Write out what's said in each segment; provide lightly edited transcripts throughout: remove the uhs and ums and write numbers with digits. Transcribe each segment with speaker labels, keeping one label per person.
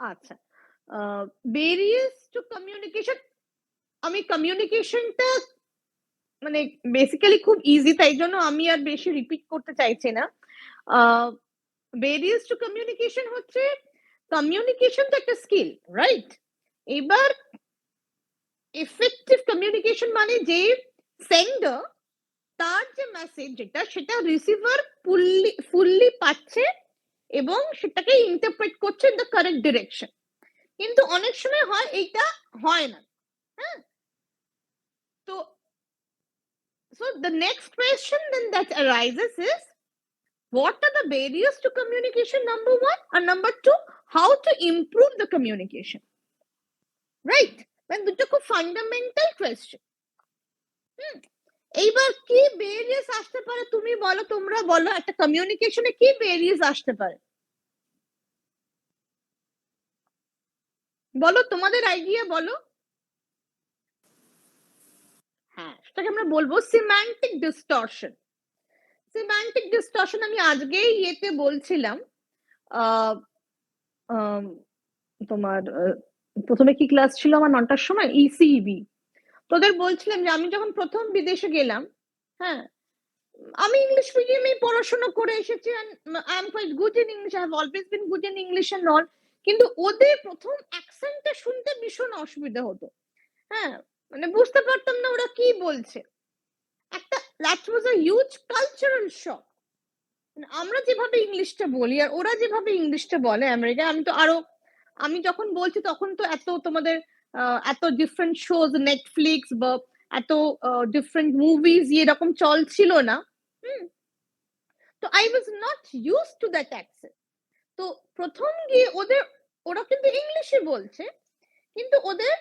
Speaker 1: আচ্ছা, barriers two communication, আমি কমিউনিকেশনটা মানে বেসিক্যালি খুব ইজি, তাই জন্য আমি আর বেশি রিপিট করতে চাইছি না। ব্যারিয়ার্স টু কমিউনিকেশন হচ্ছে, কমিউনিকেশন তো একটা স্কিল, রাইট? এবার এফেক্টিভ কমিউনিকেশন মানে যে সেন্ডার তার যে মেসেজ যেটা সেটা রিসিভার ফুললি পাচ্ছে এবং সেটাকে ইন্টারপ্রেট করছে ইন দ্য কারেক্ট ডিরেকশন। কিন্তু অনেক সময় হয় এইটা হয় না। হ্যাঁ, তো so the next question then that arises is, what are the barriers to communication, number one, and number two, how to improve the communication, right? When দুটো খুব ফান্ডামেন্টাল কোয়েশ্চেন। এইবার কি ব্যারিয়ার্স আসতে পারে তুমি বলো, তোমরা বলো একটা কমিউনিকেশনে কি ব্যারিয়ার্স আসতে পারে, বলো তোমাদের আইডিয়া বলো। হ্যাঁ, সেটাকে আমরা বলবো সিম্যান্টিক ডিস্টরশন। সিম্যান্টিক ডিস্টরশন আমি আজকেই ইয়েতে বলছিলাম, তোমার প্রথমে কি ক্লাস ছিল আমার 9টার সময়, ইসিবি। তোদের বলছিলাম যে আমি যখন প্রথম বিদেশে গেলাম, হ্যাঁ, আমি ইংলিশ মিডিয়ামে পড়াশোনা করে এসেছি, I am quite good in English, I have always been good in English and all. কিন্তু ওদের প্রথম অ্যাকসেন্টটা শুনতে ভীষণ অসুবিধা হতো। হ্যাঁ, মানে বুঝতে পারতাম না ওরা কি বলছে। একটা that was a huge cultural shock. আমরা যেভাবে ইংলিশটা বলি আর ওরা যেভাবে ইংলিশটা বলে আমেরিকা, আমি যখন বলছি তখন তো এত তোমাদের এত ডিফারেন্ট শোজ নেটফ্লিক্স বা এত ডিফারেন্ট মুভিজ এরকম চলছিল না। তো I was not use to that accent. তো প্রথম গিয়ে ওরা কিন্তু ইংলিশে বলছে, কিন্তু ওদের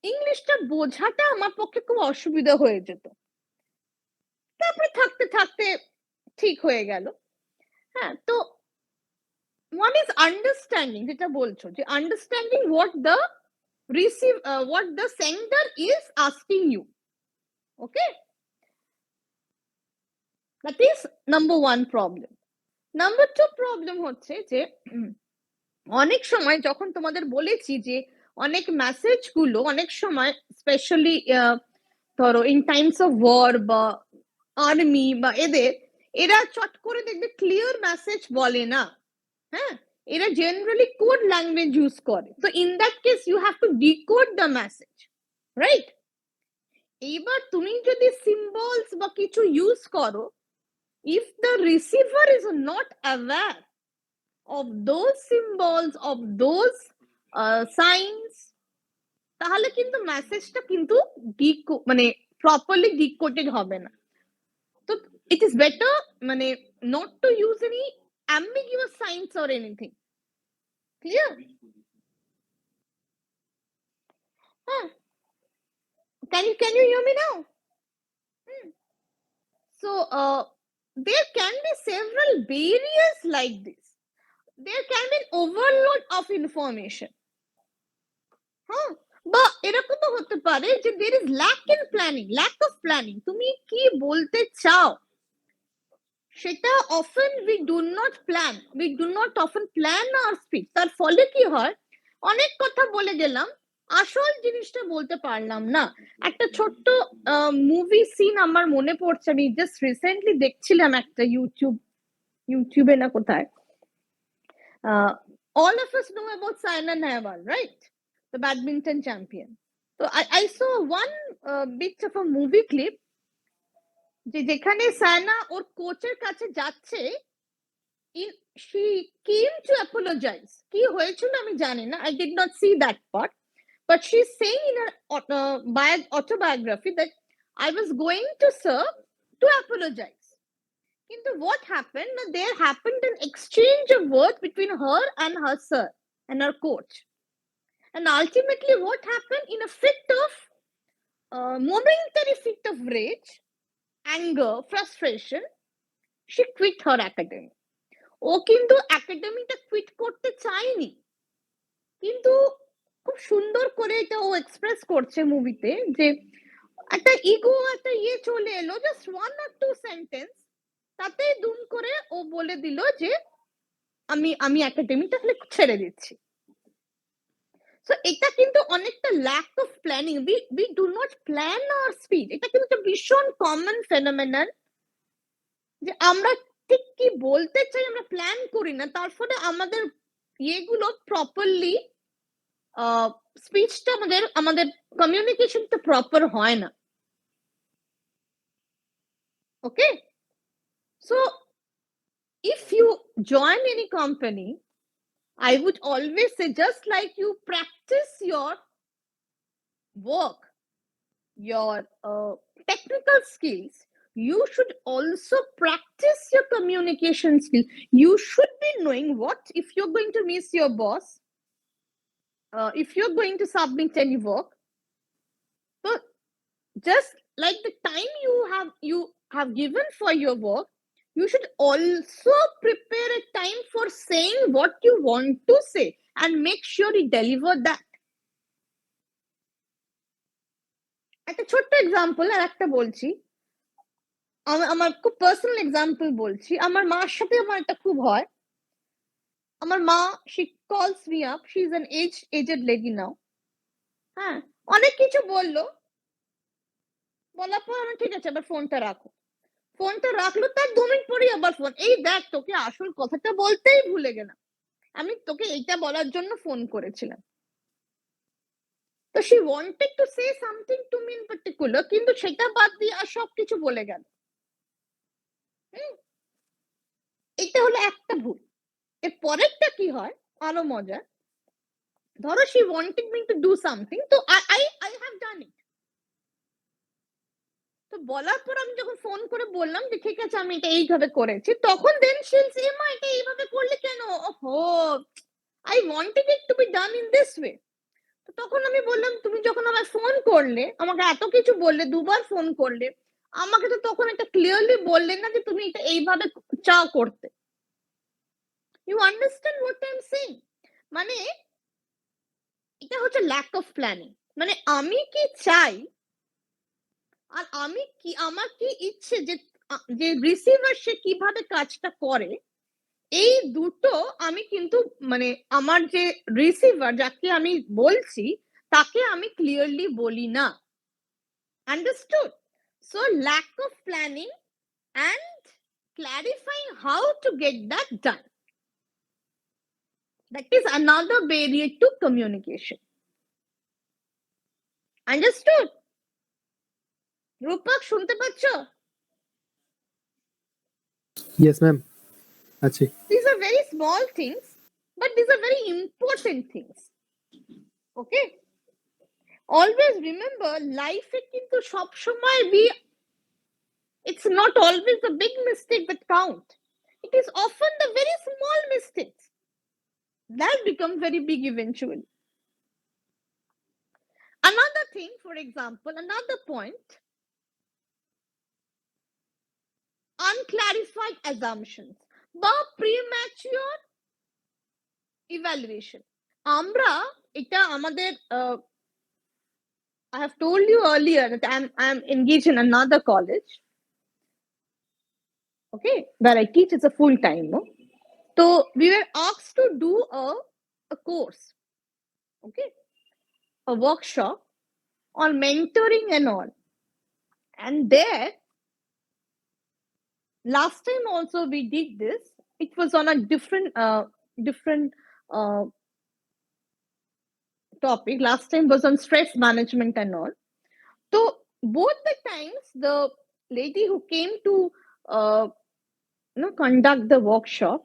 Speaker 1: ইংলিশটা বোঝাটা আমার পক্ষে খুব অসুবিধা হয়ে যেত। তারপরে থাকতে থাকতে ঠিক হয়ে গেল। হ্যাঁ, তো one is understanding, যেটা বলছো যে understanding what the sender is asking you. Okay, that is number one problem. Number two problem হচ্ছে যে অনেক সময় যখন তোমাদের বলেছি যে অনেক মেসেজ গুলো অনেক সময় স্পেশালি ধরো ইন টাইমস অফ ওয়ার বা আর্মি বা এরা চট করে দেখবে ক্লিয়ার মেসেজ বলে না। হ্যাঁ, এরা জেনারেলি কোড ল্যাঙ্গুয়েজ ইউজ করে। তো in that case you have to decode the message, right? এইবার তুমি যদি সিম্বলস বা কিছু ইউজ করো, if the receiver is not aware of those symbols, of those signs, তাহলে কিন্তু মেসেজটা কিন্তু মানে প্রপারলি ডিকোডেড হবে না। তো ইট ইজ বেটার মানে not to use any ambiguous signs or anything. Clear? Can you hear me now? So there can be several barriers like this. There can be an overload of information. বা এরকমও হতে পারে যে there is lack of planning. তুমি কি বলতে চাও সেটা often we do not often plan our speech. তার ফলে কি হয়, অনেক কথা বলে গেলাম, আসল জিনিসটা বলতে পারলাম না। একটা ছোট্ট মুভি সিন আমার মনে পড়ছে, আমি জাস্ট রিসেন্টলি দেখছিলাম একটা ইউটিউবে না কোথায়। all of us know about Saina Nehwal, right? The badminton champion. So I saw one bit of a movie clip যেখানে সায়না ওর কোচের কাছে যাচ্ছে, she came to apologize. কি হয়েছিল আমি জানি না, I did not see that part, but she's saying in her autobiography that I was going to serve to apologize. কিন্তু what happened, there happened an exchange of words between her and her sir and her coach, and ultimately what happened, in a momentary fit of rage, anger, frustration, she quit her academy. ও কিন্তু একাডেমিটা quit করতে চায়নি, কিন্তু খুব সুন্দর করে এটা ও express করছে মুভিতে, যে একটা ইগো একটা চলে এলো, জাস্ট 1 or 2 সেন্টেন্স, তাতে দুম করে ও বলে দিল যে আমি একাডেমিটা ছেড়ে দিচ্ছি। So এটা কিন্তু অনেকটা lack of planning. We do not plan our speech. এটা কিন্তু একটা ভীষণ common phenomenon যে আমরা ঠিক কি বলতে চাই আমরা প্ল্যান করি না, তার ফলে আমাদের ইয়েগুলো প্রপারলি স্পিচটা আমাদের কমিউনিকেশনটা প্রপার হয় না। ওকে, so if you join any company, I would always say, just like you practice your work, your technical skills, you should also practice your communication skills. You should be knowing what if you're going to miss your boss, if you're going to submit any work. So just like the time you have given for your work, you should also prepare a time for saying what you want to say and make sure you deliver that. একটা ছোট্ট example আর একটা বলছি, আমার খুব personal example বলছি। আমার মার সাথে আমার এটা খুব হয়। আমার মা, she calls me up, she is an aged lady now, হ্যাঁ, অনেক কিছু বললো, বলার পর আমার ঠিক আছে আবার ফোনটা রাখো। ফোনটা রাখলো, তার 2 মিনিট পরেই আবার ফোন। এই দেখ তোকে আসল কথাটা বলতেই ভুলে গেলাম। আমি তোকে এইটা বলার জন্য ফোন করেছিলাম। তো she wanted to say something to me in particular, কিন্তু সেটা বাদ দিয়ে আর সবকিছু বলে গেল। এটা হলো একটা ভুল। এর পরেরটা কি হয় আরো মজার। ধরো she wanted me to do something, তো I have done it. তো বলার পর আমি যখন ফোন করে বললাম যে ঠিক আছে আমি এটা এইভাবে করেছি, তখন then she'll say, মা এটা এইভাবে করলে কেন? ওহো, I wanted it to be done in this way. তো তখন আমি বললাম, তুমি যখন আমায় ফোন করলে, আমাকে এত কিছু বললে, 2 বার ফোন করলে, আমাকে তো তখন এটা ক্লিয়ারলি বললে না যে তুমি এটা এইভাবে চাও করতে। You understand what I'm saying? মানে এটা হচ্ছে lack of planning. মানে আমি কি চাই আর আমার কি ইচ্ছে যে রিসিভার সে কিভাবে কাজটা করে, এই দুটো আমি কিন্তু মানে আমার যে রিসিভার যাকে আমি বলছি তাকে আমি ক্লিয়ারলি বলি না। Understood? So lack of planning and clarifying how to get that done. That is another barrier to communication. Understood? রূপক শুনতে পাচ্ছ?
Speaker 2: Yes, ma'am. Achi.
Speaker 1: These are very small things, but these are very important things. Okay? Always remember, life এ কিন্তু সব সময় it's not always the big mistake that count. It is often the very small mistakes that become very big eventually. Another thing, for example, another point, unclarified assumptions বা premature evaluation. আমরা এটা আমাদের I have told you earlier that I'm engaged in another college, okay, where I teach. It's a full time, no? So we were asked to do a course, okay, a workshop on mentoring and all. And there, last time also we did this. It was on a different topic. Last time was on stress management and all. So both the times, the lady who came to conduct the workshop,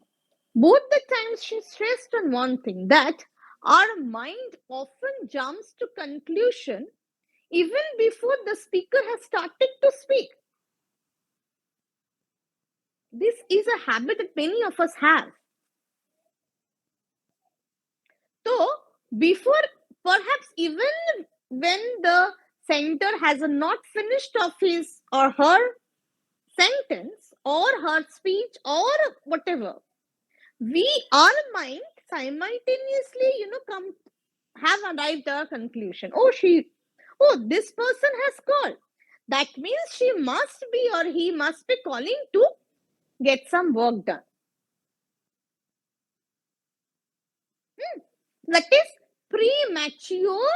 Speaker 1: both the times she stressed on one thing, that our mind often jumps to conclusion even before the speaker has started to speak. This is a habit that many of us have. So before, perhaps even when the center has not finished off his or her sentence or her speech or whatever, our mind simultaneously have arrived at a conclusion. This person has called, that means she must be or he must be calling to get some work done. That is premature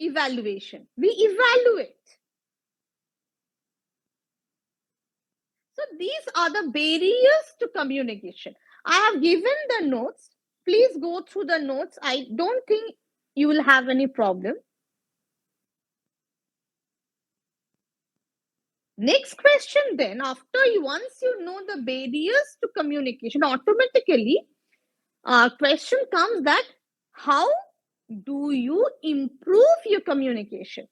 Speaker 1: evaluation. We evaluate. So these are the barriers to communication. I have given the notes. Please go through the notes. I don't think you will have any problem. Next question then, once you know the barriers to communication, automatically question comes that how do you improve your communication?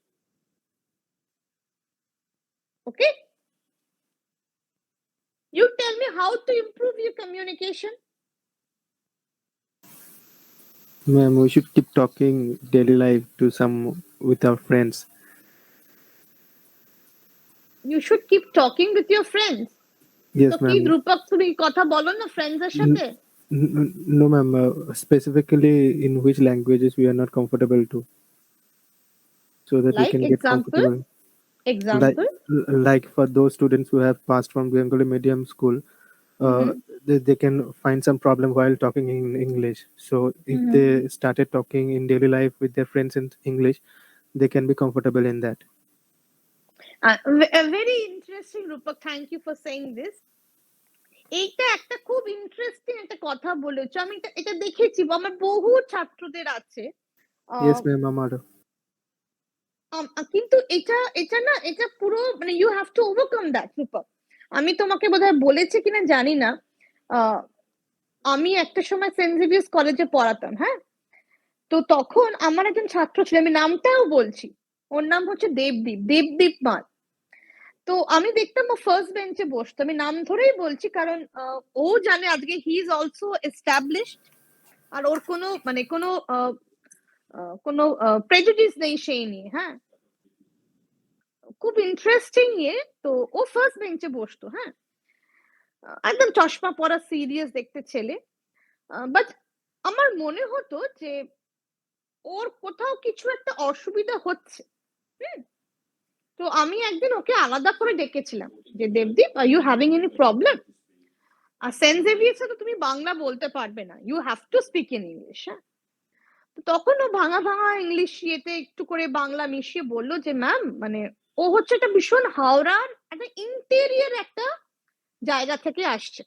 Speaker 1: Okay? You tell me how to improve your communication.
Speaker 2: Ma'am, we should keep talking daily life to some with our friends.
Speaker 1: You should keep talking with your friends.
Speaker 2: Yes,
Speaker 1: তো কি
Speaker 2: ma'am.
Speaker 1: ধ্রুপক তুমি কথা বলো না ফ্রেন্ডসদের সাথে?
Speaker 2: No, ma'am. Specifically, in which languages we are not comfortable to, so that we
Speaker 1: Like
Speaker 2: can get
Speaker 1: example?
Speaker 2: comfortable.
Speaker 1: Example?
Speaker 2: Like for those students who have passed from Bengali medium school, they can find some problem while talking in English. So if they started talking in daily life with their friends in English, they can be comfortable in that.
Speaker 1: Very interesting, Rupak. Thank you for saying this. এইটা একটা খুব interesting একটা কথা বলেছো। আমি এটা দেখেছি, আমার বহু ছাত্রদের আছে।
Speaker 2: Yes, ma'am. আমারও।
Speaker 1: কিন্তু এটা পুরো মানে you have to overcome that, Rupak. আমি তোমাকে বোধহয় বলেছি কিনা জানি না, আমি একটা সময় সেন্ট জেভিয়ার্স কলেজে পড়াতাম, হ্যাঁ। তো তখন আমার একজন ছাত্র ছিল, আমি নামটাও বলছি, ওর নাম হচ্ছে দেবদীপ মাল। তো আমি দেখতাম ও ফার্স্ট বেঞ্চে বসতো, আমি নাম ধরেই বলছি কারণ ও জানে আজকে হি ইজ অলসো এস্টাবলিশড, আর ওর কোনো মানে কোনো প্রেজুডিস নেই সেই নিয়ে, হ্যাঁ। খুব ইন্টারেস্টিং ইয়ে। তো ও ফার্স্ট বেঞ্চে বসতো, হ্যাঁ, একদম চশমা পরা সিরিয়াস দেখতে ছেলে। বাট আমার মনে হতো যে ওর কোথাও কিছু একটা অসুবিধা হচ্ছে। তো আমি একদিন ওকে আলাদা করে ডেকেছিলাম যে Debdeep, are you having any problem? আর সেন্ট জেভিয়ার্সে তো তুমি বাংলা বলতে পারবে না, you have to speak in English. হ্যাঁ, তখন ও ভাঙা ভাঙা ইংলিশ ইয়েতে একটু করে বাংলা মিশিয়ে বললো যে ম্যাম, মানে ও হচ্ছে একটা ভীষণ হাওড়ার একটা ইন্টেরিয়র একটা জায়গা থেকে আসছে।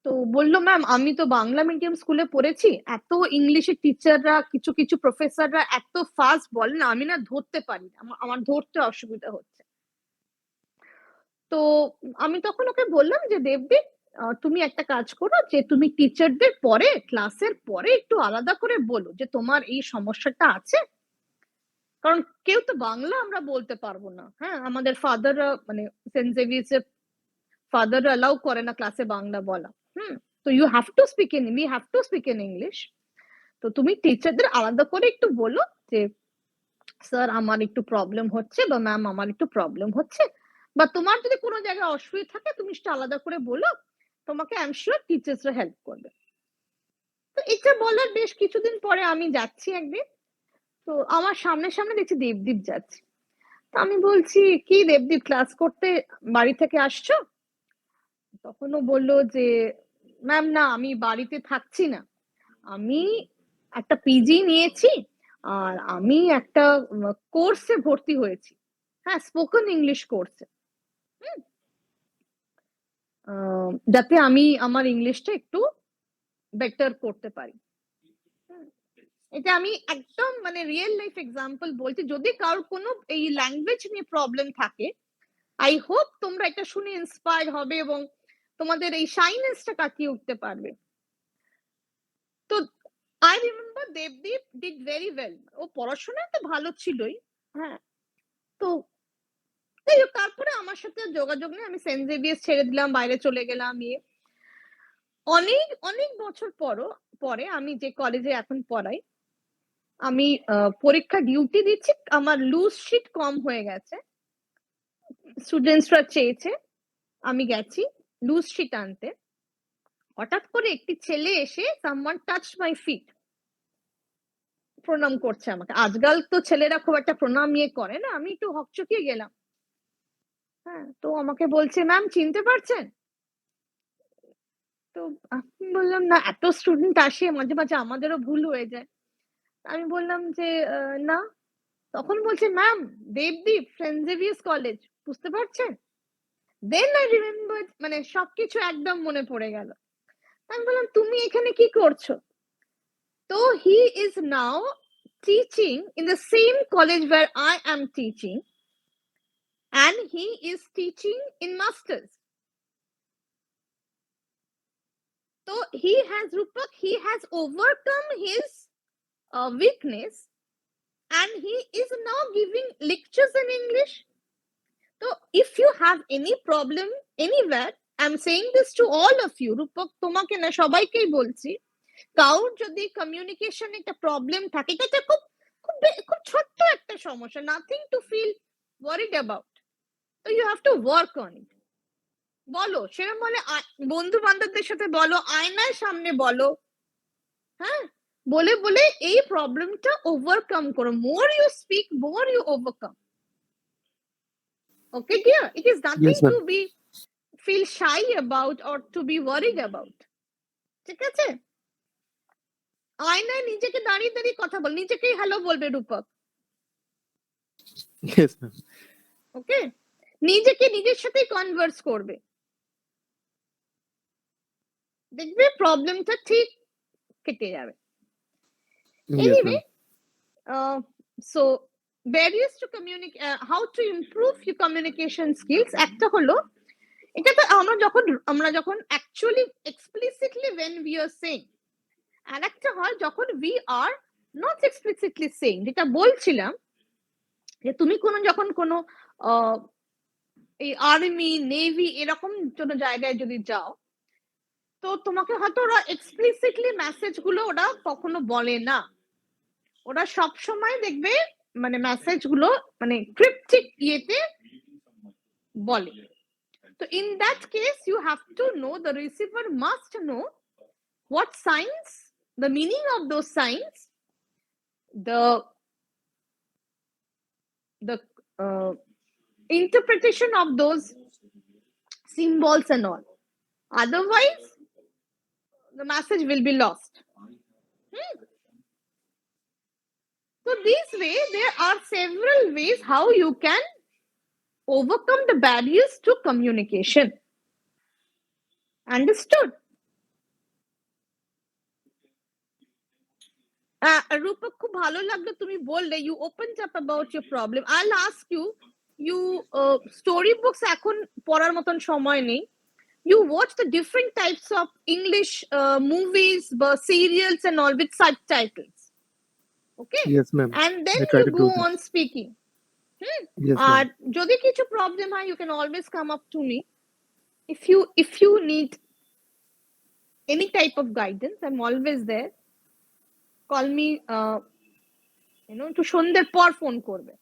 Speaker 1: তো বললো ম্যাম, আমি তো বাংলা মিডিয়াম স্কুলে পড়েছি, এত ইংলিশের টিচাররা কিছু কিছু প্রফেসররা এত ফাস্ট বলে না, আমি না ধরতে পারি না, আমার ধরতে অসুবিধা হচ্ছে। তো আমি তখন ওকে বললাম যে দেবদীপ, তুমি একটা কাজ করো, যে তুমি টিচারদের পরে ক্লাসের পরে একটু আলাদা করে বলো যে তোমার এই সমস্যাটা আছে, কারণ কেউ তো বাংলা আমরা বলতে পারবো না। হ্যাঁ, আমাদের ফাদাররা মানে সেন্ট জেভিয়ার্সের ফাদাররা অ্যালাউ করে না ক্লাসে বাংলা বলা। তো you have to speak in, we have to speak in English. তো তুমি টিচারদের আলাদা করে একটু বলো যে স্যার আমার একটু প্রবলেম হচ্ছে, বা ম্যাম আমার একটু প্রবলেম হচ্ছে, বা তোমার যদি কোনো জায়গায় অসুবিধা থাকে তুমি সেটা আলাদা করে বলো, তোমাকে আই এম শিওর টিচার্সরা হেল্প করবে। তো এটা বলার বেশ কিছুদিন পরে আমি যাচ্ছি একদিন, তো আমার সামনে সামনে দেখছি দেবদীপ যাচ্ছে। তো আমি বলছি, কি দেবদীপ, ক্লাস করতে বাড়ি থেকে আসছো? তখন ও বললো যে ম্যাম না, আমি বাড়িতে থাকছি না, আমি একটা পিজি নিয়েছি, আর আমি একটা কোর্সে ভর্তি হয়েছি, হ্যাঁ, স্পোকেন ইংলিশ কোর্সে, যাতে আমি আমার ইংলিশটা একটু বেটার করতে পারি। এটা আমি একদম মানে রিয়েল লাইফ এক্সাম্পল বলছি। যদি কারোর কোনো এই ল্যাঙ্গুয়েজ নিয়ে প্রবলেম থাকে, আই হোপ তোমরা এটা শুনে ইন্সপায়ার হবে এবং তোমাদের এই শাইনেসটা কাটিয়ে উঠতে পারবে। তো I remember Debdeep did very well, ও পড়াশোনায় তো ভালো ছিলই, হ্যাঁ। তো তারপরে আমার সাথে যোগাযোগ নেই, আমি সেন্ট জেভিয়ার্স ছেড়ে দিলাম, বাইরে চলে গেলাম। অনেক অনেক বছর পরে আমি যে কলেজে এখন পড়াই, আমি পরীক্ষা ডিউটি দিচ্ছি, আমার লুজ শিট কম হয়ে গেছে, স্টুডেন্টসরা চেয়েছে, আমি গেছি লুজ শিট আনতে। হঠাৎ করে একটি ছেলে এসে সামওয়ান টাচ মাই ফিট, প্রণাম করছে আমাকে। আজকাল তো ছেলেরা খুব একটা প্রণাম ইয়ে করে না, আমি একটু হকচকিয়ে গেলাম। হ্যাঁ, তো আমাকে বলছে ম্যাম চিনতে পারছেন? তো আমি বললাম, না এত স্টুডেন্ট আসে মাঝে, মাঝে আমাদেরও ভুল হয়ে যায়। আমি বললাম যে, না। তখন বলছে, ম্যাম দেবদীপ সেন্ট জেভিয়ার্স কলেজ, বুঝতে পারছেন? দেন আই রিমেম্বার্ড, মানে সবকিছু একদম মনে পড়ে গেল। আমি বললাম, তুমি এখানে কি করছো? তো he is now teaching in the same college where I am teaching, and he is teaching in masters. So Rupak, he has overcome his weakness, and he is now giving lectures in English. So if you have any problem anywhere, I'm saying this to all of you, Rupak তোমাকে না সবাইকেই বলছি, কাউর যদি communication একটা problem থাকে, এটা খুব খুব খুব ছোট্ট একটা সমস্যা, nothing to feel worried about. তো you have to work on it. বলো, সেরকম বলে বন্ধু বান্ধবদের সাথে বলো, আয়নার সামনে বলো, হ্যাঁ, বলে বলে এই প্রবলেমটা ওভারকাম করো। More you speak, more you overcome. Okay dear, it is nothing
Speaker 2: Yes,
Speaker 1: to
Speaker 2: ma'am.
Speaker 1: Be feel shy about or to be worried about. ঠিক আছে? আয়নায় নিজেকে দাঁড়িয়ে দাঁড়িয়ে কথা বল, নিজেকেই হ্যালো বলবে রূপক।
Speaker 2: Yes, ma'am.
Speaker 1: ওকে, নিজেকে নিজের সাথে কনভার্স করবে, দেখবে প্রবলেমটা ঠিক কেটে যাবে।
Speaker 2: Yes,
Speaker 1: anyway,
Speaker 2: ma'am.
Speaker 1: so barriers to communicate, how to improve your communication skills, একটা হলো, এটা তো আমরা যখন actually explicitly when we are saying, আর একটা হয় যখন we are not explicitly saying, যেটা বলছিলাম যে তুমি যখন কোনো এই আর্মি নেভি এরকম কোনো জায়গায় যদি যাও, তো তোমাকে হয়তো ওরা এক্সপ্লিসিটলি মেসেজ গুলো ওরা কখনো বলে না, ওরা সব সময় দেখবে মানে মেসেজ গুলো মানে ক্রিপ্টিক ইয়েতে বলে। তো in that case you have to know, the receiver must know what signs, the meaning of those signs, the interpretation of those symbols and all. Otherwise, the message will be lost. So this way, there are several ways how you can overcome the barriers to communication. Understood? Rupak, খুব ভালো লাগলো তুমি বললে, you opened up about your problem. I'll ask you, you story books এখন পড়ার মতন সময় নেই, you watch the different types of English movies, serials and all with subtitles. Okay?
Speaker 2: Yes, ma'am.
Speaker 1: And then
Speaker 2: I try
Speaker 1: you
Speaker 2: to
Speaker 1: go
Speaker 2: do that.
Speaker 1: on speaking.
Speaker 2: Yes,
Speaker 1: R
Speaker 2: ma'am.
Speaker 1: যদি কিছু problem হয়, you can always come up to me. If you need any type of guidance, I'm always there. Call me, একটু সন্ধ্যের পর phone করবে।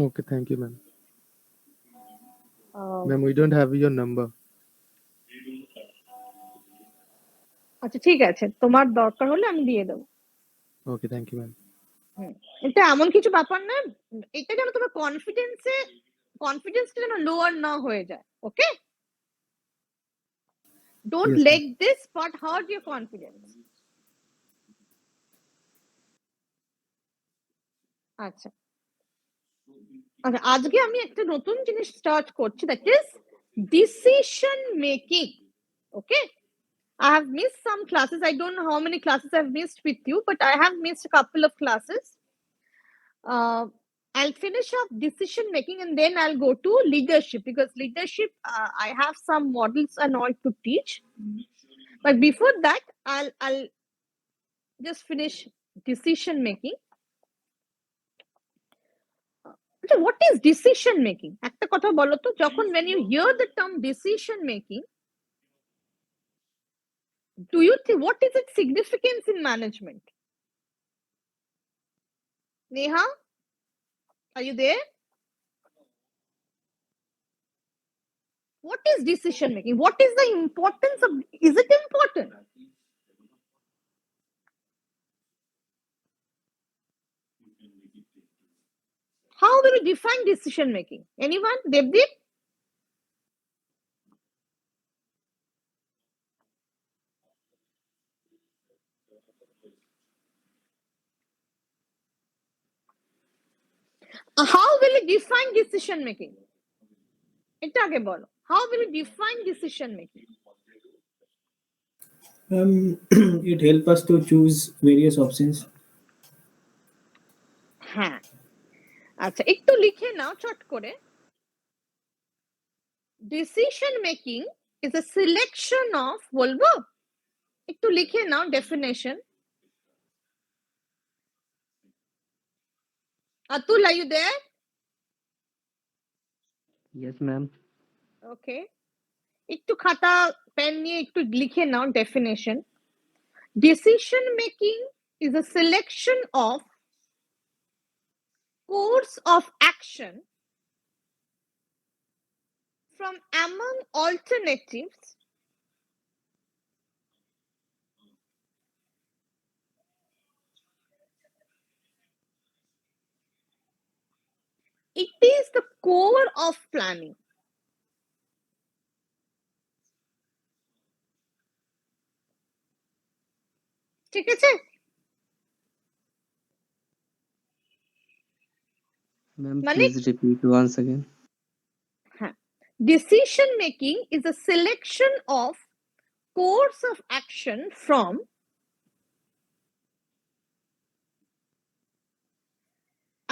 Speaker 2: Okay, thank you, ma'am. Ma'am, we don't have your number.
Speaker 1: আচ্ছা ঠিক আছে, তোমার দরকার হলে আমি দিয়ে দেবো।
Speaker 2: Okay, thank you, ma'am.
Speaker 1: এটা এমন কিছু ব্যাপার না, এটা যেন তোমার কনফিডেন্সটা যেন লোয়ার না হয়ে যায়। Okay, don't
Speaker 2: Yes,
Speaker 1: let
Speaker 2: ma'am.
Speaker 1: This part hurt your confidence. আচ্ছা আচ্ছা, আজকে আমি একটা নতুন জিনিস স্টার্ট করছি, that is decision making. Okay, I have missed some classes. I don't know how many classes I've missed with you, but I have missed a couple of classes. I'll finish off decision making and then I'll go to leadership, because leadership, I have some models and all to teach. But before that, I'll just finish decision making. So what is decision making? একটা কথা বলো তো, যখন when you hear the term decision making, do you think what is its significance in management? Neha, are you there? What is decision making? What is the importance of, is it important? How will you define decision making? Anyone? Devdeep? How will you define decision making? এটা আগে বলো, how will you define decision making?
Speaker 3: It helps us to choose various options.
Speaker 1: হ্যাঁ, আচ্ছা একটু লিখে নাও চট করে। Decision making is a selection of, বলবো একটু লিখে নাও definition. Atul, are you there?
Speaker 4: Yes, ma'am.
Speaker 1: Okay. একটু খাতা পেন নিয়ে একটু লিখে নাও definition. Decision making is a selection of course of action from among alternatives it is the core of planning. ঠিক আছে?
Speaker 4: Ma'am,
Speaker 1: Manik?
Speaker 4: please repeat once again.
Speaker 1: হ্যাঁ, decision making is a selection of course of action from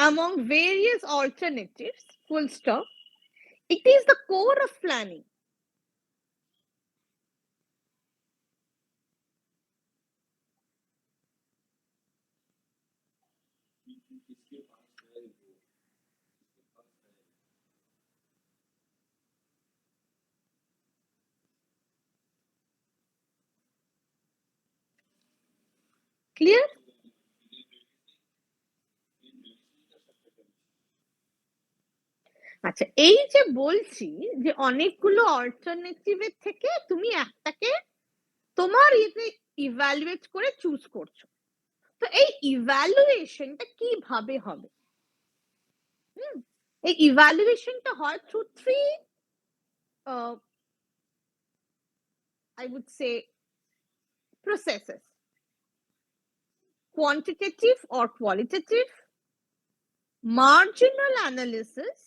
Speaker 1: among various alternatives, full stop. It is the core of planning. Clear? আচ্ছা, এই যে বলছি যে অনেকগুলো অল্টারনেটিভের থেকে তুমি একটাকে তোমার ইতে ইভ্যালুয়েট করে চুজ করছো, তো এই ইভ্যালুয়েশনটা কিভাবে হবে? এই ইভ্যালুয়েশনটা হয় through three I would say processes: quantitative or qualitative, marginal analysis,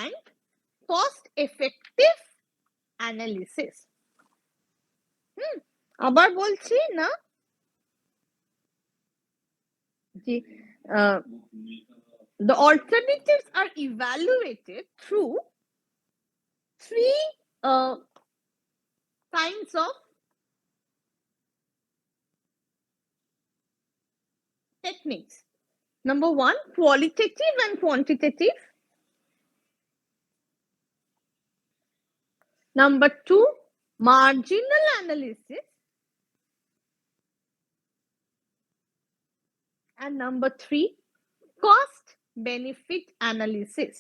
Speaker 1: and cost effective analysis. আবার বলছি না যে the alternatives are evaluated through three kinds of techniques. Number one, qualitative and quantitative. Number two, marginal analysis. And number three, cost benefit analysis.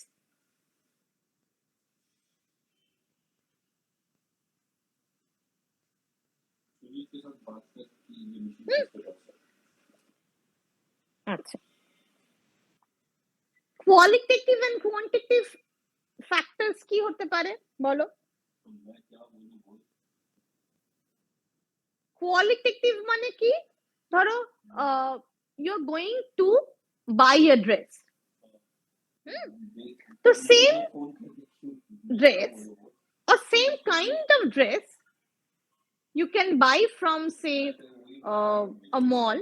Speaker 1: আচ্ছা, qualitative and quantitative factors কি হতে পারে বলো? Qualitative মানে কি? ধরো you're going to buy a dress. তো same dress or same kind of dress you can buy from, say, a mall,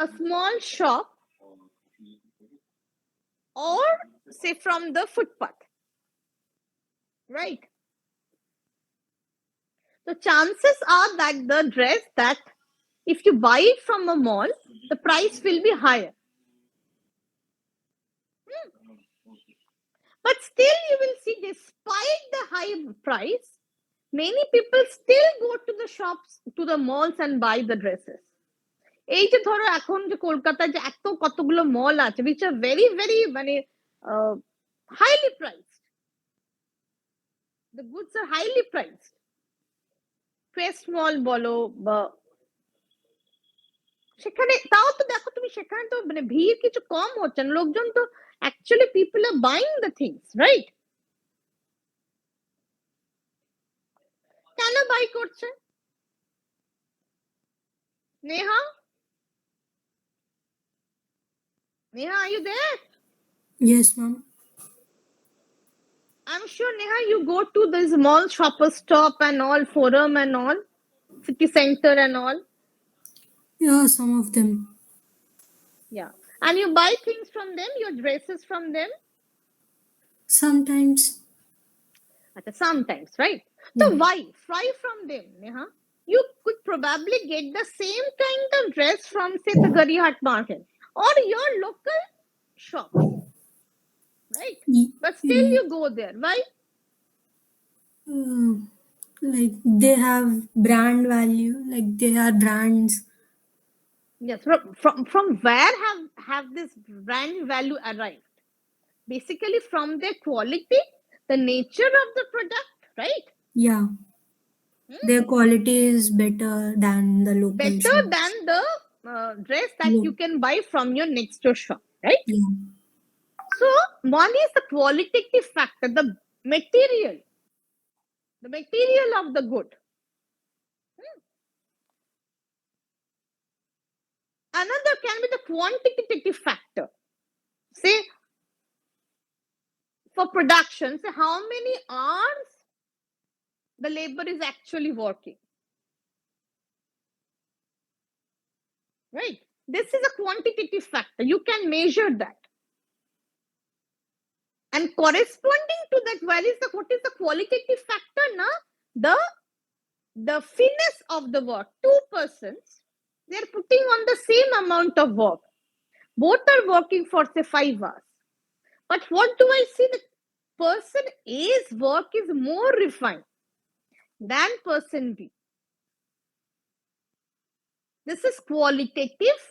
Speaker 1: a small shop, or say from the footpath, right? The chances are that the dress that if you buy it from a mall, the price will be higher. But still you will see, despite the high price, many people still go to the shops, to the malls and buy the dresses. এই যে ধরো এখন যে কলকাতায় যে এত কতগুলো মল আছে which are very very মানে highly priced, the goods are highly priced. Quest mall বলো বা সেখানে, তাও তো দেখো তুমি সেখানে তো মানে ভিড় কিছু কম হচ্ছে না, লোকজন তো actually people are buying the things, right? কেন বাই করছে Neha? Neha, are you there?
Speaker 5: Yes, ma'am.
Speaker 1: I'm sure, Neha, you go to this mall, Shoppers Stop and all, Forum and all, City Center and all.
Speaker 5: Yeah, some of them.
Speaker 1: Yeah. And you buy things from them, your dresses from them?
Speaker 5: Sometimes.
Speaker 1: Sometimes, right?
Speaker 5: Yeah.
Speaker 1: So why from them, Neha? You could probably get the same kind of dress from, say, the Garihat market or your local shop, right?
Speaker 5: Y-
Speaker 1: But still
Speaker 5: y-
Speaker 1: you go there. Why?
Speaker 5: uh, like they have brand value, like they are brands.
Speaker 1: Yes. From where have this brand value arrived? Basically from their quality, the nature of the product, right?
Speaker 5: Yeah, their quality is better than the local
Speaker 1: Better
Speaker 5: shops.
Speaker 1: than the dress that
Speaker 5: Yeah.
Speaker 1: you can buy from your next door shop, right?
Speaker 5: Yeah.
Speaker 1: So one is the qualitative factor, the material of the good. Another can be the quantitative factor. Say for production, say how many hours the labor is actually working. Right? This is a quantitative factor. You can measure that. And corresponding to that, what is the qualitative factor now? The finesse of the work. Two persons, they're putting on the same amount of work. Both are working for say 5 hours. But what do I see? The person A's work is more refined than person B. This is qualitative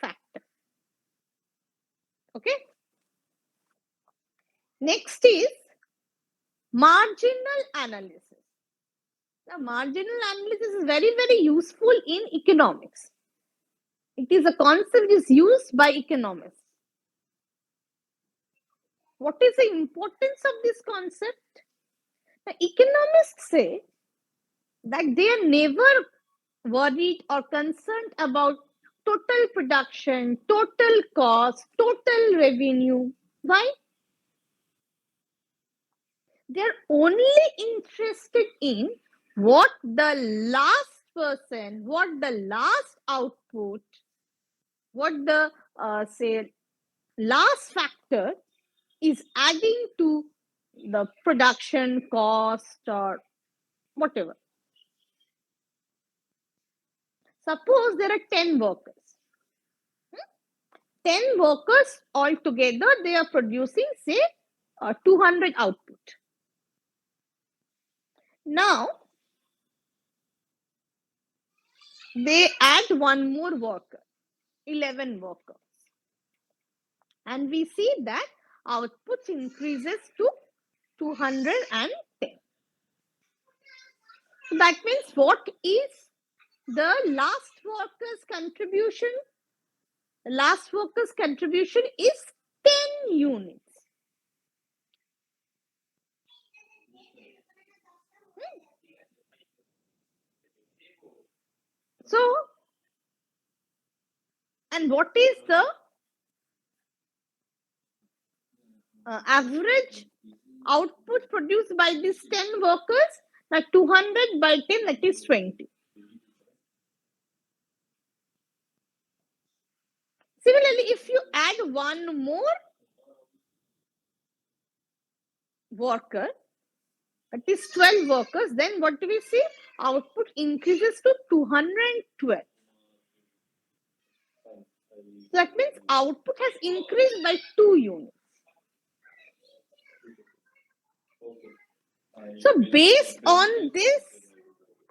Speaker 1: factor. Okay. Next is marginal analysis. Now, marginal analysis is very, very useful in economics. It is a concept that is used by economists. What is the importance of this concept? The economists say that they are never worried or concerned about total production, total cost, total revenue. Why? They're only interested in what the last person, what the last output, what the say last factor is adding to the production cost or whatever. Suppose there are 10 workers. 10 workers altogether, they are producing, say, 200 output. Now, they add one more worker, 11 workers. And we see that output increases to 210. So that means what is the last worker's contribution? The last worker's contribution is 10 units. So, and what is the average output produced by these 10 workers? Now 200 by 10, that is 20. Similarly, if you add one more worker, that is 12 workers, then what do we see? Output increases to 212. So that means output has increased by 2 units. So based on this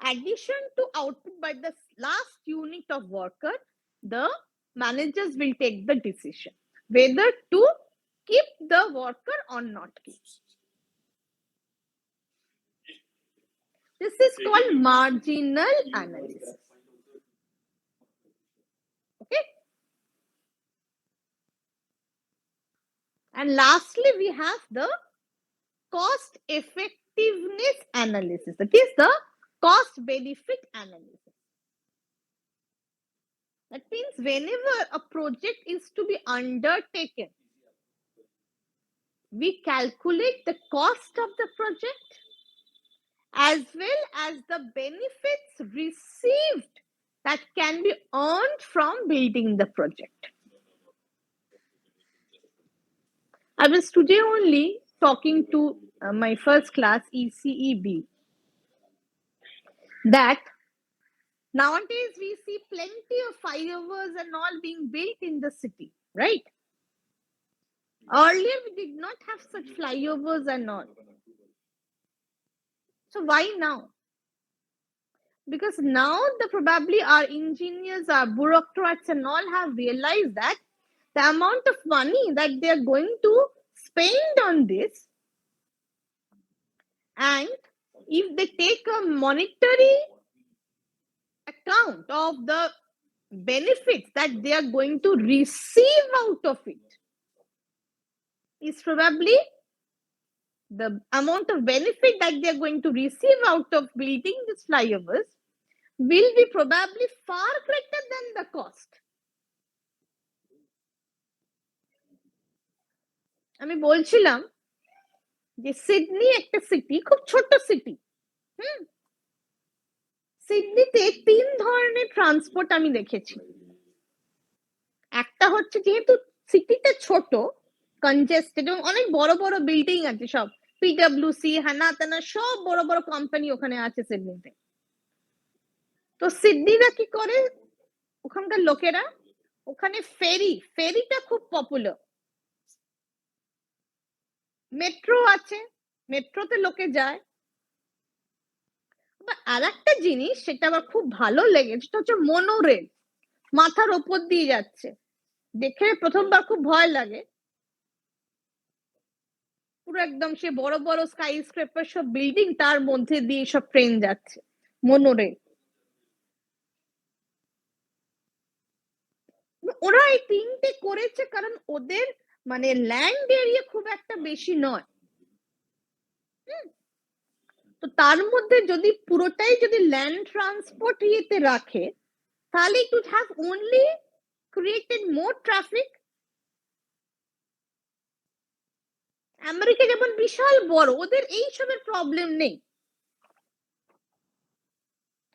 Speaker 1: addition to output by the last unit of worker, the managers will take the decision whether to keep the worker or not keep. This is called marginal analysis. Okay. And lastly, we have the cost effectiveness analysis. That is the cost benefit analysis. That means whenever a project is to be undertaken, we calculate the cost of the project as well as the benefits received that can be earned from building the project. I was today only talking to my first class ECEB that nowadays we see plenty of flyovers and all being built in the city, right? Earlier we did not have such flyovers and all. So why now? Because now probably our engineers, our bureaucrats and all have realized that the amount of money that they are going to spend on this, and if they take a monetary account of the benefits that they are going to receive out of it, is probably the amount of benefit that they are going to receive out of building these flyovers will be probably far greater than the cost. আমি বলছিলাম যে Sydney একটা city, খুব ছোট city. সিডনিতে 3 ধরনের transport আমি দেখেছি। একটা হচ্ছে যেহেতু সিটিটা ছোট, কনজেস্টেড এবং অনেক বড় বড় বিল্ডিং আছে, সব পিডব্লিউসি হানা তানা সব বড় বড় কোম্পানি ওখানে আছে সিডনিতে। তো সিডনিরা কি করে, ওখানকার লোকেরা ওখানে ফেরিটা খুব পপুলার। মেট্রো আছে, মেট্রোতে লোকে যায়। আর একটা জিনিস সেটা আমার খুব ভালো লেগেছে, সেটা হচ্ছে মনোরেল, মাথার ওপর দিয়ে যাচ্ছে। দেখে প্রথমবার খুব ভয় লাগে, পুরো একদম সে বড় বড় স্কাই স্ক্রেপার সব বিল্ডিং, তার মধ্যে দিয়ে সব ট্রেন যাচ্ছে, মনোরেল। ওরা এই 3টে করেছে কারণ ওদের মানে ল্যান্ড এরিয়া খুব একটা বেশি নয়। তো তার মধ্যে যদি পুরোটাই যদি ল্যান্ড ট্রান্সপোর্ট ইয়েতে রাখে, তাহলে it would have only created more traffic. America যেমন বিশাল বড়, ওদের এইসবের প্রবলেম নেই।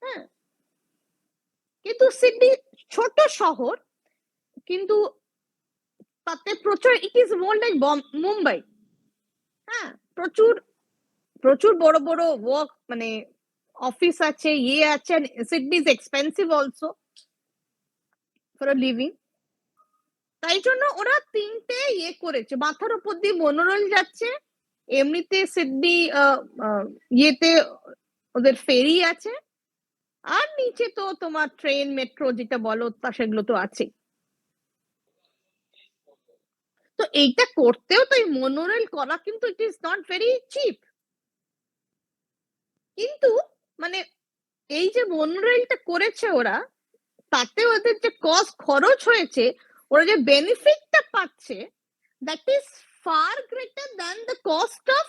Speaker 1: হ্যাঁ, কিন্তু সিডনি ছোট শহর, কিন্তু তাতে প্রচুর, it is more like Mumbai. হ্যাঁ, প্রচুর প্রচুর বড় বড় ওয়ার্ক মানে অফিস আছে, ইয়ে আছে। Sydney is expensive also for a living. তাই জন্য ওরা 3টে ইয়ে করেছে, মাথার উপর দিয়ে মনোরেল যাচ্ছে, এমনিতে সিডনি ইয়েতে ওদের ফেরি আছে, আর নিচে তো তোমার ট্রেন মেট্রো যেটা বলো তা সেগুলো তো আছে। তো এইটা করতেও তো এই মনোরেল করা কিন্তু it is not very chip. কিন্তু মানে এই যে মনোরেলটা করেছে ওরা, তাতে ওদের যে কস্ট খরচ হয়েছে, ওরা যে বেনিফিটটা পাচ্ছে, that is far greater than the cost of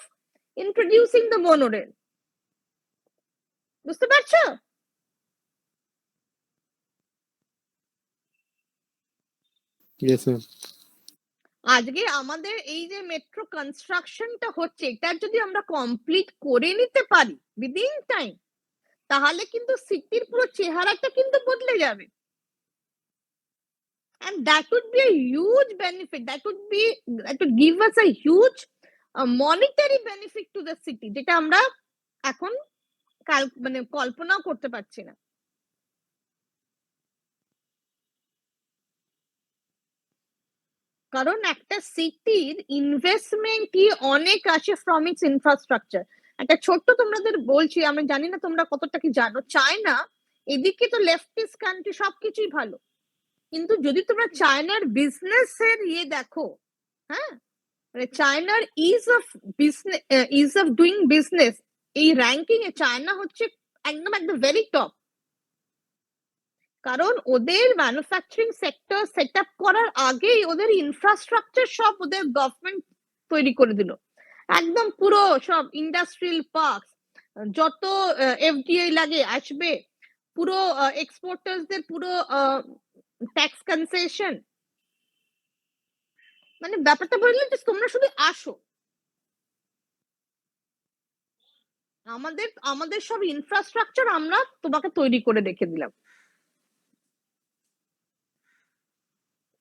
Speaker 1: introducing the monorail. বুঝতে পারছো?
Speaker 2: Yes, ma'am.
Speaker 1: আজকে আমাদের এই যে মেট্রো কনস্ট্রাকশনটা হচ্ছে, এটা যদি আমরা কমপ্লিট করে নিতে পারি উইদিন টাইম, তাহলে কিন্তু সিটির পুরো চেহারাটা কিন্তু বদলে যাবে। And that would be a huge benefit. That would give us a huge monetary benefit to the city, যেটা আমরা এখন মানে কল্পনাও করতে পারছি না। কারণ একটা সিটির ইনভেস্টমেন্টই অনেক আসে ফ্রম ইটস ইনফ্রাস্ট্রাকচার। একটা ছোট্ট তোমাদের বলছি, আমি জানি না তোমরা কতটা কি জানো, চায়না এদিকে তো লেফটিস্ট কান্ট্রি, সবকিছুই ভালো, কিন্তু যদি তোমরা চায়নার বিজনেসের ইয়ে দেখো, হ্যাঁ, মানে চায়নার ইজ অফ ডুইং বিজনেস, এই র্যাঙ্কিং এ চায়না হচ্ছে একদম একদম ভেরি টপ। কারণ ওদের ম্যানুফ্যাকচারিং সেক্টর সেট আপ করার আগেই ওদের ইনফ্রাস্ট্রাকচার সব ওদের গভর্নমেন্ট তৈরি করে দিল, একদম পুরো সব ইন্ডাস্ট্রিয়াল পার্ক, যত এফডিআই লাগে আসবে, পুরো এক্সপোর্টার্সদের পুরো ট্যাক্স কনসেশন, মানে ব্যাপারটা বললাম যে তোমরা শুধু আসো, আমাদের সব ইনফ্রাস্ট্রাকচার আমরা তোমাকে তৈরি করে রেখে দিলাম।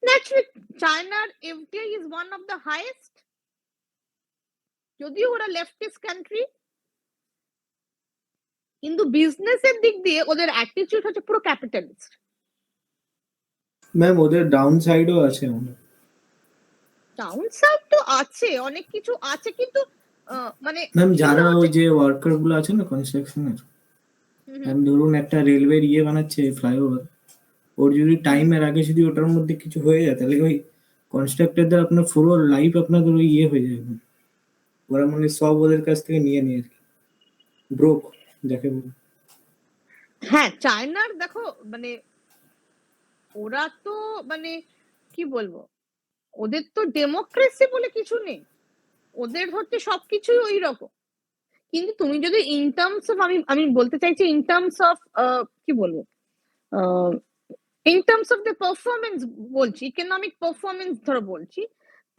Speaker 1: Naturally, China's FDI is one of the highest. যদিও ওরা লেফটিস্ট কান্ট্রি, কিন্তু বিজনেসের দিক দিয়ে ওদের অ্যাটিটিউড হচ্ছে পুরো ক্যাপিটালিস্ট।
Speaker 3: ম্যাম ওদের ডাউন সাইডও আছে অনেক।
Speaker 1: ডাউন সাইড তো আছে, অনেক কিছু আছে, কিন্তু মানে
Speaker 3: ম্যাম যারা ওই যে ওয়ার্কার গুলো আছে না কনস্ট্রাকশনের, ম্যাম ধরুন একটা রেলওয়ের বানাচ্ছে ফ্লাইওভার, ওর যদি টাইমের আগে যদি ওটার মধ্যে কিছু হয়ে যায় তাহলে ওই কনস্ট্রাক্টরদের আপনার পুরো লাইফ আপনাদের ওই হয়ে যাবে। ওরা মানে সব ওদের কাছ থেকে নিয়ে আর কি, ব্রোক যাকে বলে।
Speaker 1: হ্যাঁ, চায়নার দেখো মানে ওরা তো মানে কি বলবো, ওদের তো ডেমোক্রেসি বলে কিছু নেই, ওদের হচ্ছে সবকিছুই ওই রকম। কিন্তু তুমি যদি ইন টার্মস অফ, আমি বলতে চাইছি ইন টার্মস অফ কি বলবো, in terms of the performance বলছি, ইকোনমিক পারফরমেন্স ধরো বলছি,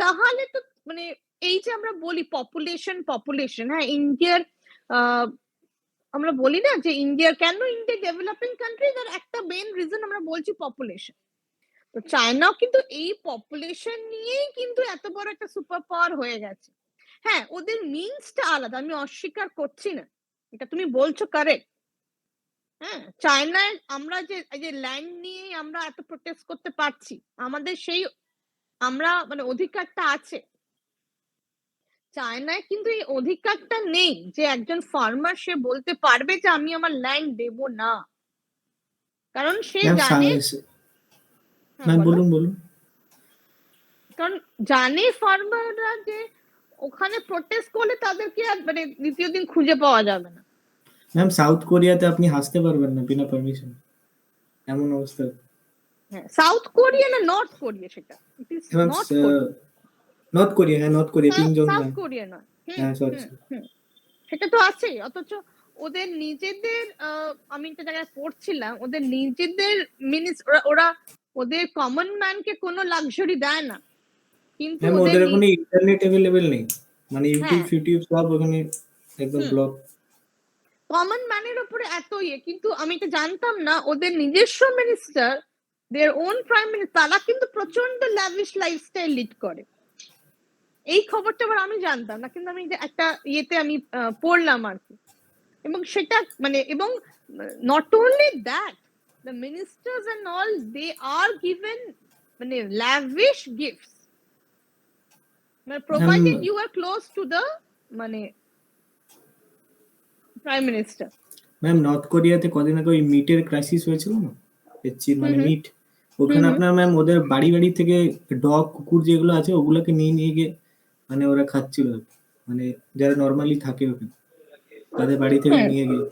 Speaker 1: তাহলে তো মানে এই যে আমরা বলি পপুলেশন, হ্যাঁ ইন্ডিয়ার আমরা বলি না যে ইন্ডিয়া কেন ইন্ডিয়া ডেভেলপিং কান্ট্রি, তার একটা মেইন রিজন আমরা বলছি পপুলেশন। তো চায়নাও কিন্তু এই পপুলেশন নিয়েই কিন্তু এত বড় একটা সুপার পাওয়ার হয়ে গেছে। হ্যাঁ, ওদের মিনসটা আলাদা, আমি অস্বীকার করছি না, এটা তুমি বলছো কারেক্ট। হ্যাঁ, চায়নায় আমরা যে ল্যান্ড নিয়ে আমরা এত প্রোটেস্ট করতে পারছি, আমাদের সেই আমরা মানে অধিকারটা আছে। চায়নায় কিন্তু এই অধিকারটা নেই যে একজন ফার্মার সে বলতে পারবে যে আমি আমার ল্যান্ড দেব না, কারণ সে জানে,
Speaker 3: ম্যাম বলুন বলুন,
Speaker 1: কারণ জানে ফার্মাররা যে ওখানে প্রোটেস্ট করলে তাদেরকে আর মানে দ্বিতীয় দিন খুঁজে পাওয়া যাবে না।
Speaker 3: ম্যাম সাউথ কোরিয়াতে আপনি হাসতে পারবেন না বিনা পারমিশন, এমন অবস্থা।
Speaker 1: হ্যাঁ, সাউথ কোরিয়া না নর্থ কোরিয়া, সেটা it is North Korea.
Speaker 3: North Korea, হ্যাঁ North Korea, Kim Jong
Speaker 1: south
Speaker 3: Un.
Speaker 1: Korea নয়,
Speaker 3: হ্যাঁ সরি।
Speaker 1: সেটা তো আছে। অথচ ওদের নিজেদের আমি একটা জায়গায় পড়ছিলাম, ওদের নিজেদের ওরা ওদের কমন ম্যানকে কোনো লাক্সারি দেয় না, কিন্তু
Speaker 3: ওদের কোনো ইন্টারনেট अवेलेबल নেই, মানে ইউটিউব সব ওখানে একদম ব্লক।
Speaker 1: কমন ম্যানের উপরে এত কিন্তু আমি এটা জানতাম না ওদের নিজস্ব minister, their own prime minister, তারা কিন্তু প্রচন্ড ল্যাভিশ লাইফস্টাইল লিড করে। এই খবরটা আবার আমি জানতাম না, কিন্তু আমি একটা আমি পড়লাম আর কি। এবং সেটা মানে এবং not only that, the ministers and all, they are given মানে lavish gifts, মানে provided you are close to the মানে প্রাইম মিনিস্টার।
Speaker 3: ম্যাম নর্থ কোরিয়াতে কদিন আগে ওই মিটের ক্রাইসিস হয়েছিল না, মানে মিট, ওখানে আপনার ম্যাম ওদের বাড়ি বাড়ি থেকে ডগ কুকুর যেগুলো আছে ওগুলোকে নিয়ে গিয়ে মানে ওরা খাচ্ছিল, মানে যারা নরমালি থাকে ওখানে তাদের বাড়ি থেকে নিয়ে গিয়ে।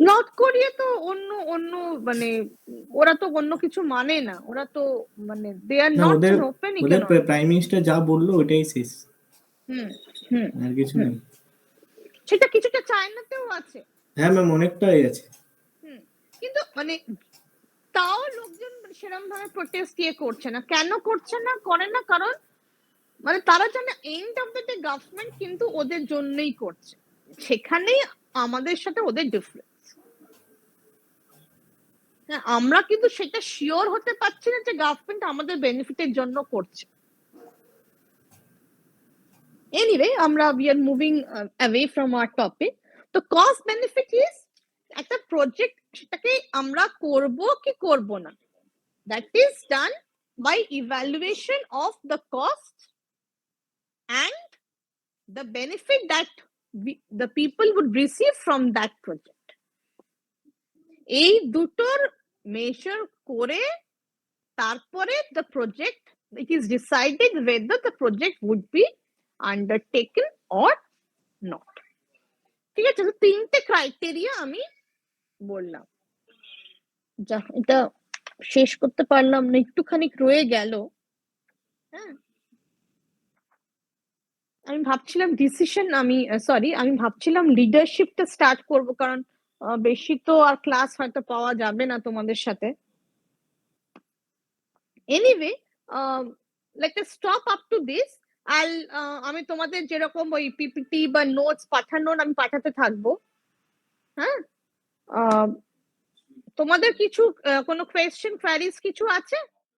Speaker 1: নর্থ কোরিয়া তো অন্য মানে ওরা তো অন্য কিছু মানে না, ওরা তো মানে দে আর নট ওপেন ইকোনমি।
Speaker 3: ওদের প্রাইম মিনিস্টার যা বললো ওটাই শেষ, আর কিছু নেই।
Speaker 1: সেটা কিছুটা চায়নাতেও আছে।
Speaker 3: হ্যাঁ ম্যাম অনেকটাই আছে,
Speaker 1: কিন্তু মানে তাও লোকজন সেরকম ভাবে প্রোটেস্ট করছে না। কেন করছে না, করে না কারণ মানে তারা জানে end of the day government কিন্তু ওদের জন্যই করছে। সেখানেই আমাদের সাথে ওদের ডিফারেন্স। আমরা কিন্তু সেটা শিওর হতে পারছি না যে গভর্নমেন্ট আমাদের বেনিফিটের জন্য করছে। Anyway, we are moving away from our topic. তো কস্ট বেনিফিট ইজ একটা প্রজেক্ট, সেটাকে আমরা করব কি করব না, that is done by evaluation of the cost and the benefit that the people would receive from that project. এই দুটোর মেজার করে তারপরে the project, it is decided whether the project would be undertaken or not. ঠিক আছে, তো তিনটে criteria আমি বললাম। যা এটা শেষ করতে পারলাম না, একটুখানি রয়ে গেল। হ্যাঁ, আমি ভাবছিলাম আমি ভাবছিলাম লিডারশিপটা স্টার্ট করব, কারণ বেশি তো আর ক্লাস হয়তো পাওয়া যাবে না তোমাদের সাথে। Anyway let us stop up to this. আমি তোমাদের যেরকম ওই পিপিটি বা নোটস পাঠানোর আমি পাঠাতে থাকবো। হ্যাঁ, তোমাদের কিছু কোনো কোয়েশ্চেন কোয়ারিজ কিছু আছে?